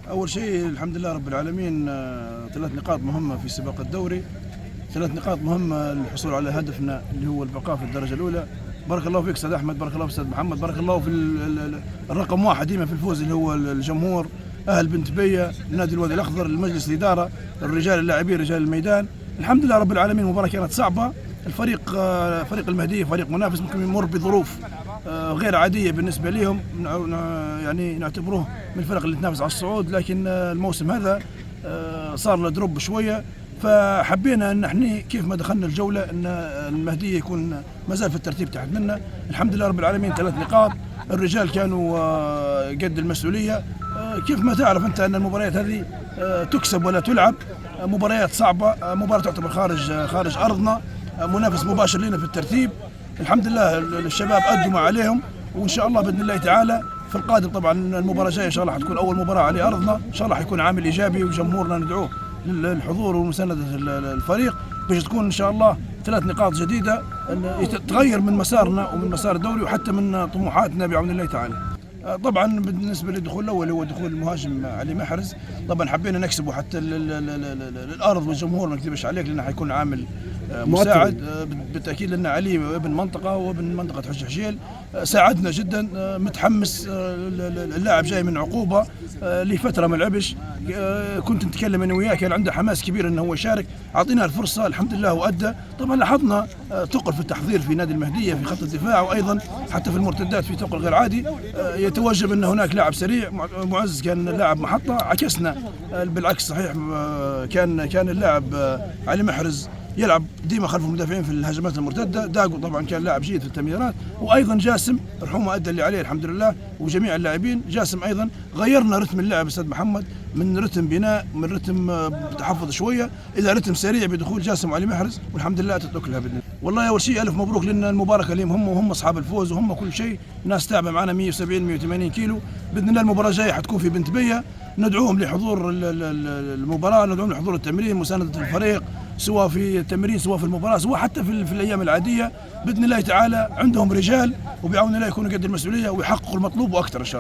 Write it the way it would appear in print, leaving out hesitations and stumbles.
أول شيء الحمد لله رب العالمين، 3 نقاط مهمة في سباق الدوري، 3 نقاط مهمة للحصول على هدفنا اللي هو البقاء في الدرجة الأولى. بارك الله فيك أستاذ أحمد، بارك الله في أستاذ محمد، بارك الله في الرقم واحد ديما في الفوز اللي هو الجمهور، أهل بنت بية، نادي الوادي الأخضر، المجلس الإدارة، الرجال اللاعبين، رجال الميدان. الحمد لله رب العالمين، المباراة كانت صعبة. فريق المهدية فريق منافس ممكن يمر بظروف غير عادية بالنسبة لهم، يعني نعتبروه من الفرق اللي تنافس على الصعود، لكن الموسم هذا صار له دروب شوية، فحبينا ان احنا كيف ما دخلنا الجولة ان المهدية يكون ما زال في الترتيب تحت منا. الحمد لله رب العالمين 3 نقاط، الرجال كانوا قد المسؤولية. كيف ما تعرف انت ان المباريات هذه تكسب ولا تلعب، مباريات صعبة، مباراة تعتبر خارج ارضنا، منافس مباشر لنا في الترتيب. الحمد لله الشباب ادوا ما عليهم، وان شاء الله باذن الله تعالى في القادم طبعا المباراه الجايه ان شاء الله حتكون اول مباراه على ارضنا، ان شاء الله حيكون عامل ايجابي، وجمهورنا ندعوه للحضور ومسانده الفريق باش تكون ان شاء الله 3 نقاط جديده تغير من مسارنا ومن مسار الدوري وحتى من طموحاتنا بعون الله تعالى. طبعا بالنسبه للدخول الاول هو دخول المهاجم علي محرز، طبعا حبينا نكسبه حتى الارض والجمهور، ما نكذبش عليك، لانه حيكون عامل مساعد بالتاكيد، لان علي ابن منطقه وابن منطقه حج حجيل، ساعدنا جدا. متحمس، اللاعب جاي من عقوبه لفتره ما لعبش، كنت نتكلم انا وياه، كان عنده حماس كبير انه هو يشارك، اعطيناه الفرصه الحمد لله وادى. طبعا لاحظنا ثقل في التحضير في نادي المهديه في خط الدفاع، وايضا حتى في المرتدات في ثقل غير عادي. يتوجب ان هناك لاعب سريع، معز كان لاعب محطه، عكسنا بالعكس صحيح، كان اللاعب علي محرز يلعب ديما خلف المدافعين في الهجمات المرتده. داغو طبعا كان لاعب جيد في التمريرات، وايضا جاسم رحومه ادى اللي عليه الحمد لله، وجميع اللاعبين. جاسم ايضا غيرنا رتم اللعب استاذ محمد، من رتم بناء، من رتم تحفظ شويه الى رتم سريع بدخول جاسم وعلي محرز، والحمد لله تتوكلها باذن الله. والله اول شيء الف مبروك لنا، المباراه لهم هم، وهم اصحاب الفوز، وهم كل شيء، ناس تعبه معنا 170 180 كيلو. باذن الله المباراه الجايه حتكون في بنت بيه، ندعوهم لحضور المباراه، ندعوهم لحضور التمرين، مسانده الفريق سواء في التمرين سواء في المباراه سواء حتى في الايام العاديه. باذن الله تعالى عندهم رجال، وبعون الله يكونوا قد المسؤوليه ويحققوا المطلوب واكثر ان شاء الله.